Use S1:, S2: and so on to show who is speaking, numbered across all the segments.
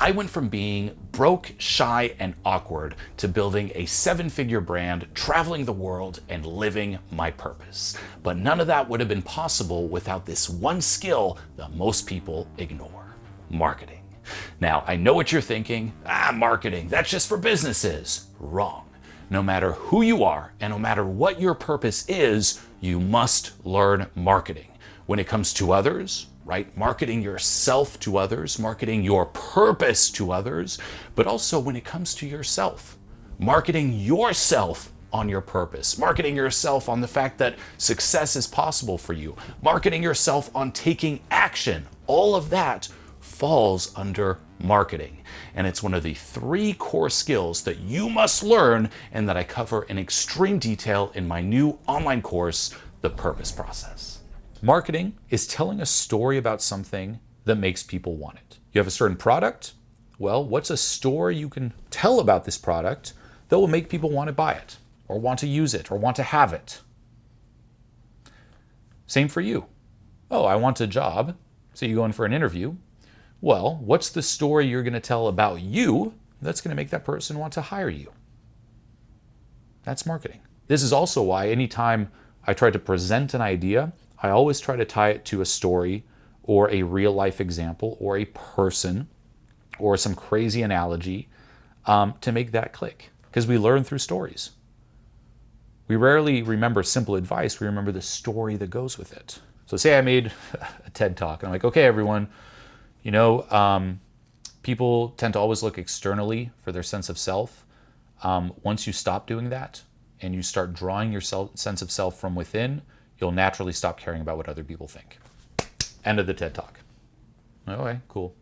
S1: I went from being broke, shy, and awkward to building a 7-figure brand, traveling the world, and living my purpose. But none of that would have been possible without this one skill that most people ignore: marketing. Now, I know what you're thinking. Marketing, that's just for businesses. Wrong. No matter who you are and no matter what your purpose is, you must learn marketing. When it comes to others, right? Marketing yourself to others, marketing your purpose to others, but also when it comes to yourself, marketing yourself on your purpose, marketing yourself on the fact that success is possible for you, marketing yourself on taking action. All of that falls under marketing. And it's one of the 3 core skills that you must learn and that I cover in extreme detail in my new online course, The Purpose Process. Marketing is telling a story about something that makes people want it. You have a certain product. Well, what's a story you can tell about this product that will make people want to buy it or want to use it or want to have it? Same for you. Oh, I want a job. So you go in for an interview. Well, what's the story you're going to tell about you that's going to make that person want to hire you? That's marketing. This is also why anytime I try to present an idea, I always try to tie it to a story or a real life example or a person or some crazy analogy to make that click. Because we learn through stories. We rarely remember simple advice. We remember the story that goes with it. So say I made a TED Talk and I'm like, okay, everyone, people tend to always look externally for their sense of self. Once you stop doing that and you start drawing your sense of self from within, you'll naturally stop caring about what other people think. End of the TED Talk. Okay, cool.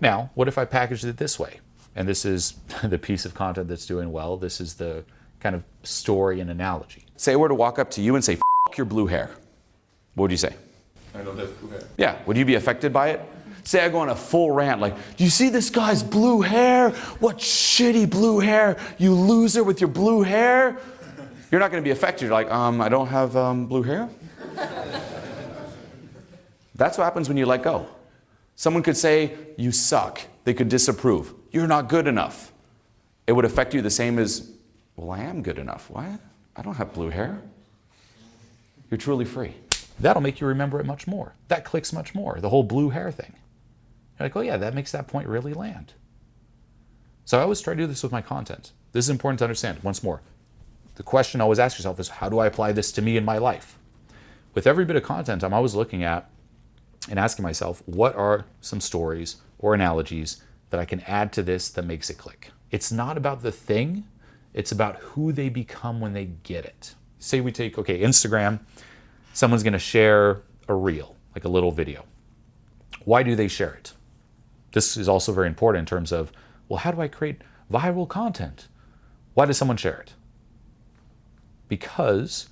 S1: Now, what if I packaged it this way? And this is the piece of content that's doing well. This is the kind of story and analogy. Say I were to walk up to you and say, "F your blue hair." What would you say?
S2: I don't have blue hair.
S1: Yeah, would you be affected by it? Say I go on a full rant like, "Do you see this guy's blue hair? What shitty blue hair, you loser with your blue hair." You're not going to be affected. You're like, I don't have blue hair. That's what happens when you let go. Someone could say, "You suck." They could disapprove. "You're not good enough." It would affect you the same as, "Well, I am good enough. What? I don't have blue hair." You're truly free. That'll make you remember it much more. That clicks much more. The whole blue hair thing. You're like, oh yeah, that makes that point really land. So I always try to do this with my content. This is important to understand. Once more, the question always ask yourself is, how do I apply this to me in my life? With every bit of content, I'm always looking at and asking myself, what are some stories or analogies that I can add to this that makes it click? It's not about the thing, it's about who they become when they get it. Say we take, Instagram, someone's gonna share a reel, like a little video. Why do they share it? This is also very important in terms of, well, how do I create viral content? Why does someone share it? Because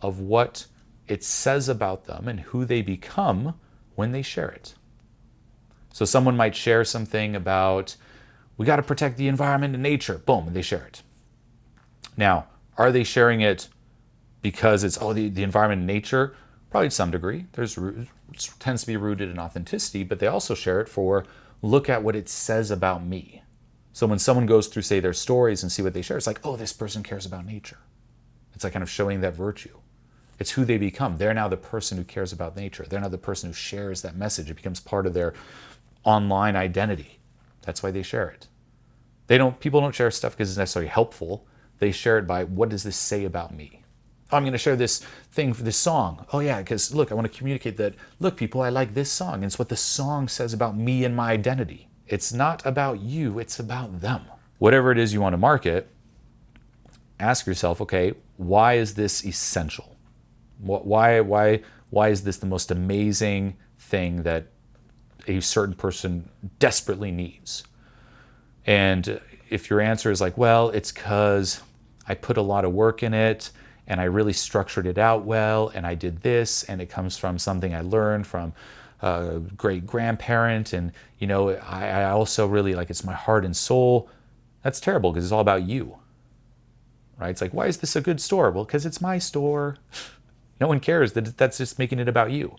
S1: of what it says about them and who they become when they share it. So someone might share something about, we got to protect the environment and nature. Boom, and they share it. Now, are they sharing it because it's, the environment and nature? Probably to some degree. It tends to be rooted in authenticity, but they also share it for, look at what it says about me. So when someone goes through, say, their stories and see what they share, it's like, oh, this person cares about nature. It's like kind of showing that virtue. It's who they become. They're now the person who cares about nature. They're now the person who shares that message. It becomes part of their online identity. That's why they share it. People don't share stuff because it's necessarily helpful. They share it by, what does this say about me? Oh, I'm going to share this thing for this song. Oh yeah, because look, I want to communicate that, look people, I like this song. And it's what the song says about me and my identity. It's not about you, it's about them. Whatever it is you want to market, ask yourself, okay, why is this essential? Why is this the most amazing thing that a certain person desperately needs? And if your answer is like, well, it's because I put a lot of work in it and I really structured it out well and I did this and it comes from something I learned from a great grandparent and I also really like, it's my heart and soul. That's terrible because it's all about you, right? It's like, why is this a good store? Well, because it's my store. No one cares that's just making it about you.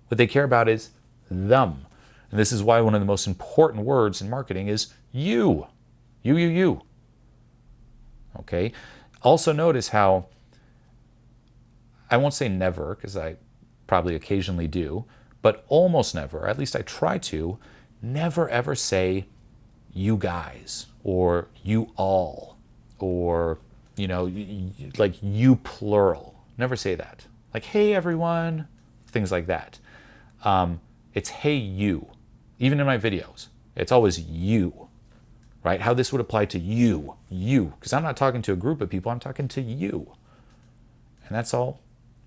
S1: What they care about is them. And this is why one of the most important words in marketing is you. You. Okay? Also notice how, I won't say never, because I probably occasionally do, but almost never, at least I try to, never ever say you guys or you all or, like you plural. Never say that. Like, hey everyone, things like that. It's hey you. Even in my videos, it's always you, right? How this would apply to you, because I'm not talking to a group of people, I'm talking to you. And that's all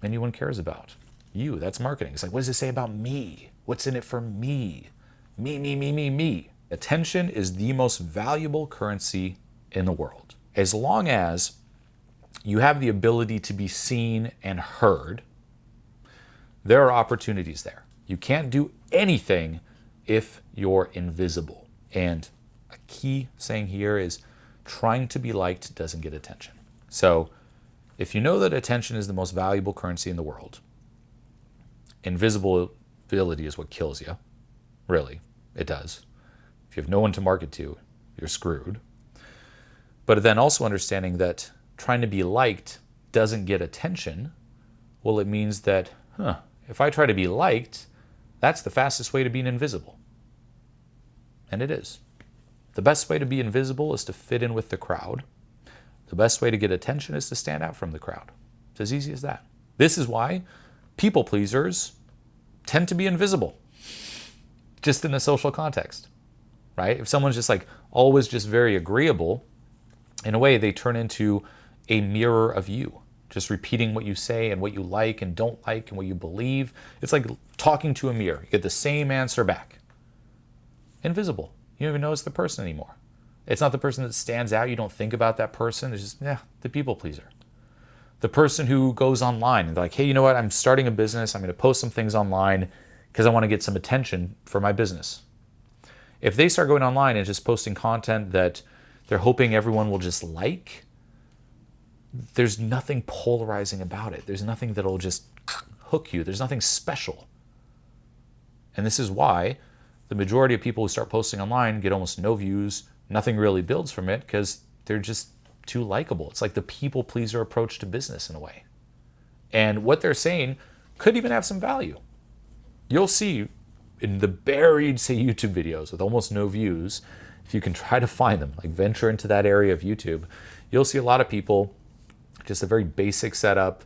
S1: anyone cares about. You, that's marketing. It's like, what does it say about me? What's in it for me? Me. Attention is the most valuable currency in the world. As long as you have the ability to be seen and heard, there are opportunities there. You can't do anything if you're invisible. And a key saying here is trying to be liked doesn't get attention. So if you know that attention is the most valuable currency in the world, invisibility is what kills you. Really, it does. If you have no one to market to, you're screwed. But then also understanding that trying to be liked doesn't get attention, well, it means that, if I try to be liked, that's the fastest way to being invisible. And it is. The best way to be invisible is to fit in with the crowd. The best way to get attention is to stand out from the crowd. It's as easy as that. This is why people pleasers tend to be invisible, just in a social context, right? If someone's just like always just very agreeable, in a way they turn into a mirror of you, just repeating what you say and what you like and don't like and what you believe. It's like talking to a mirror. You get the same answer back. Invisible. You don't even notice the person anymore. It's not the person that stands out. You don't think about that person. It's just, the people pleaser. The person who goes online and they're like, hey, you know what? I'm starting a business. I'm going to post some things online because I want to get some attention for my business. If they start going online and just posting content that they're hoping everyone will just like, there's nothing polarizing about it. There's nothing that'll just hook you. There's nothing special. And this is why the majority of people who start posting online get almost no views. Nothing really builds from it because they're just too likable. It's like the people pleaser approach to business in a way. And what they're saying could even have some value. You'll see in the buried, say, YouTube videos with almost no views, if you can try to find them, like venture into that area of YouTube, you'll see a lot of people, just a very basic setup,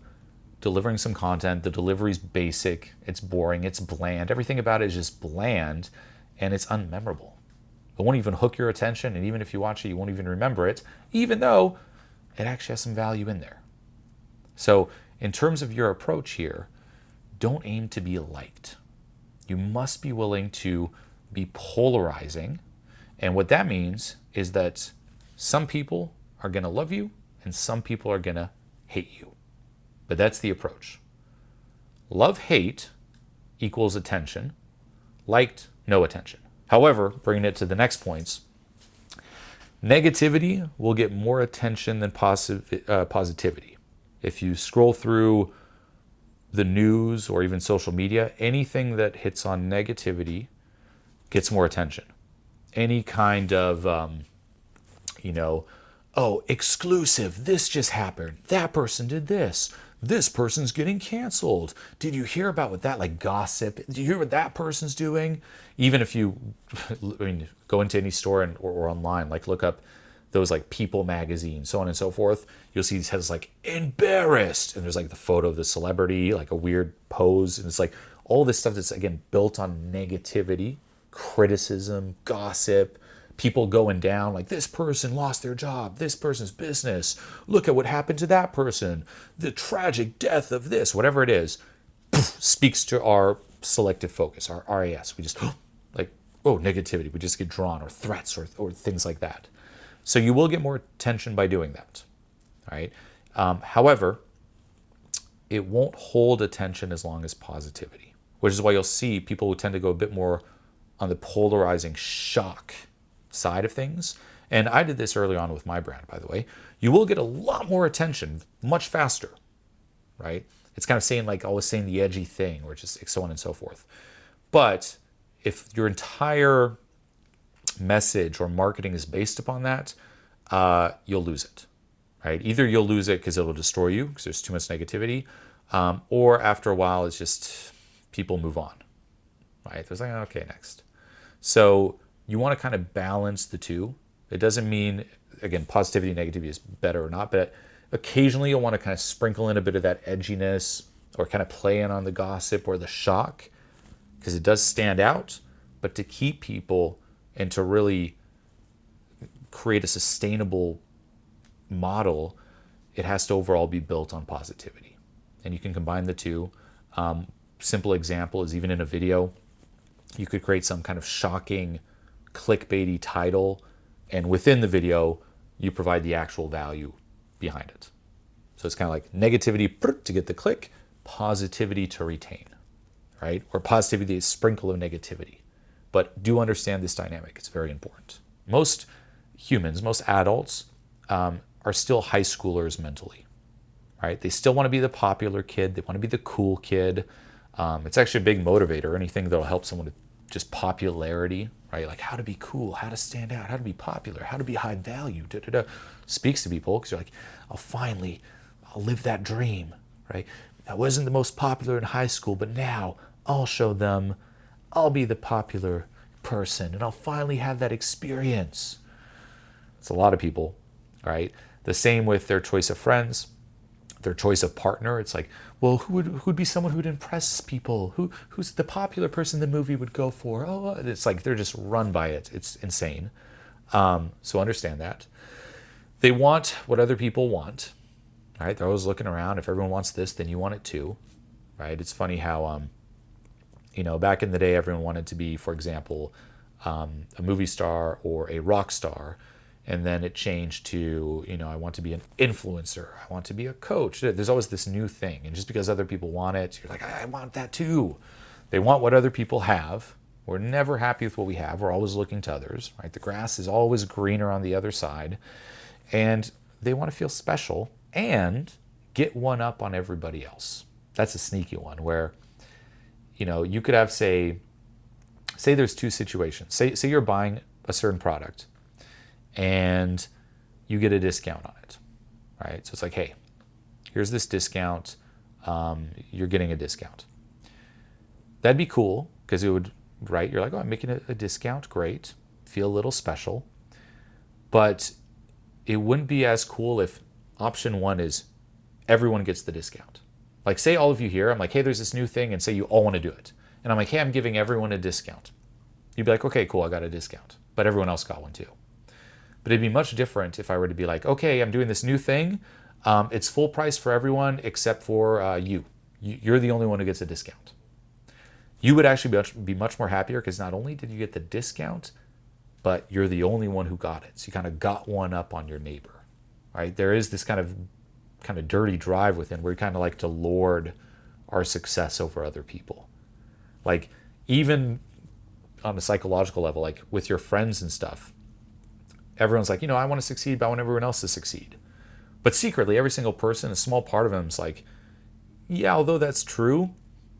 S1: delivering some content. The delivery's basic, it's boring, it's bland. Everything about it is just bland and it's unmemorable. It won't even hook your attention, and even if you watch it, you won't even remember it, even though it actually has some value in there. So in terms of your approach here, don't aim to be liked. You must be willing to be polarizing. And what that means is that some people are going to love you and some people are going to hate you. But that's the approach. Love, hate equals attention. Liked, no attention. However, bringing it to the next points, negativity will get more attention than positivity. If you scroll through the news or even social media, anything that hits on negativity gets more attention. Any kind of, exclusive, this just happened, that person did this person's getting canceled. Did you hear about what that, like gossip? Did you hear what that person's doing? Even if you go into any store or online, like look up those like People magazine, so on and so forth, you'll see these heads like embarrassed. And there's like the photo of the celebrity, like a weird pose. And it's like all this stuff that's, again, built on negativity, criticism, gossip, people going down, like this person lost their job, this person's business, look at what happened to that person, the tragic death of this, whatever it is, speaks to our selective focus, our RAS. We just negativity, we just get drawn, or threats or things like that. So you will get more attention by doing that. All right. However, it won't hold attention as long as positivity, which is why you'll see people who tend to go a bit more on the polarizing shock side of things. And I did this early on with my brand, by the way. You will get a lot more attention much faster, right? It's kind of saying, like, always saying the edgy thing, or just so on and so forth. But if your entire message or marketing is based upon that, you'll lose it, right? Either you'll lose it because it'll destroy you because there's too much negativity, or after a while, it's just people move on, right? There's like, okay, next. So you want to kind of balance the two. It doesn't mean, again, positivity and negativity is better or not, but occasionally you'll want to kind of sprinkle in a bit of that edginess or kind of play in on the gossip or the shock because it does stand out. But to keep people and to really create a sustainable model, it has to overall be built on positivity. And you can combine the two. Simple example is even in a video, you could create some kind of shocking clickbaity title, and within the video, you provide the actual value behind it. So it's kind of like negativity to get the click, positivity to retain, right? Or positivity is a sprinkle of negativity. But do understand this dynamic. It's very important. Most humans, most adults are still high schoolers mentally, right? They still want to be the popular kid. They want to be the cool kid. It's actually a big motivator. Anything that'll help someone with just popularity, right? Like how to be cool, how to stand out, how to be popular, how to be high value, speaks to people because you're like, I'll live that dream, right? I wasn't the most popular in high school, but now I'll show them I'll be the popular person and I'll finally have that experience. It's a lot of people, right? The same with their choice of friends, their choice of partner. It's like, well, who'd be someone who'd impress people? Who's the popular person the movie would go for? Oh, it's like they're just run by it. It's insane. So understand that. They want what other people want, right? They're always looking around. If everyone wants this, then you want it too, right? It's funny how, back in the day, everyone wanted to be, for example, a movie star or a rock star. And then it changed to, I want to be an influencer. I want to be a coach. There's always this new thing. And just because other people want it, you're like, I want that too. They want what other people have. We're never happy with what we have. We're always looking to others, right? The grass is always greener on the other side. And they want to feel special and get one up on everybody else. That's a sneaky one where, you could have, say there's two situations. Say you're buying a certain product and you get a discount on it, right? So it's like, hey, here's this discount. You're getting a discount. That'd be cool because it would, right? You're like, oh, I'm making a discount. Great. Feel a little special. But it wouldn't be as cool if option one is everyone gets the discount. Like say all of you here, I'm like, hey, there's this new thing, and say you all want to do it. And I'm like, hey, I'm giving everyone a discount. You'd be like, okay, cool, I got a discount. But everyone else got one too. But it'd be much different if I were to be like, okay, I'm doing this new thing. It's full price for everyone except for you. You're the only one who gets a discount. You would actually be much more happier because not only did you get the discount, but you're the only one who got it. So you kind of got one up on your neighbor, right? There is this kind of dirty drive within where we kind of like to lord our success over other people. Like even on a psychological level, like with your friends and stuff, everyone's like, I want to succeed, but I want everyone else to succeed. But secretly, every single person, a small part of them is like, yeah, although that's true,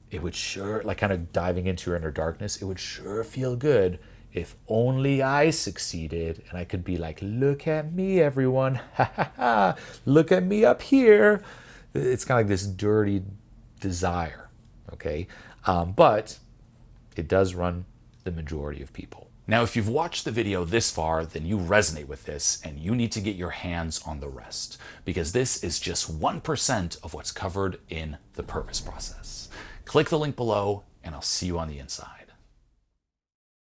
S1: it would sure, like kind of diving into your inner darkness, it would sure feel good if only I succeeded and I could be like, look at me, everyone. Ha ha ha. Look at me up here. It's kind of like this dirty desire, okay? But it does run the majority of people. Now, if you've watched the video this far, then you resonate with this and you need to get your hands on the rest because this is just 1% of what's covered in the purpose process. Click the link below and I'll see you on the inside.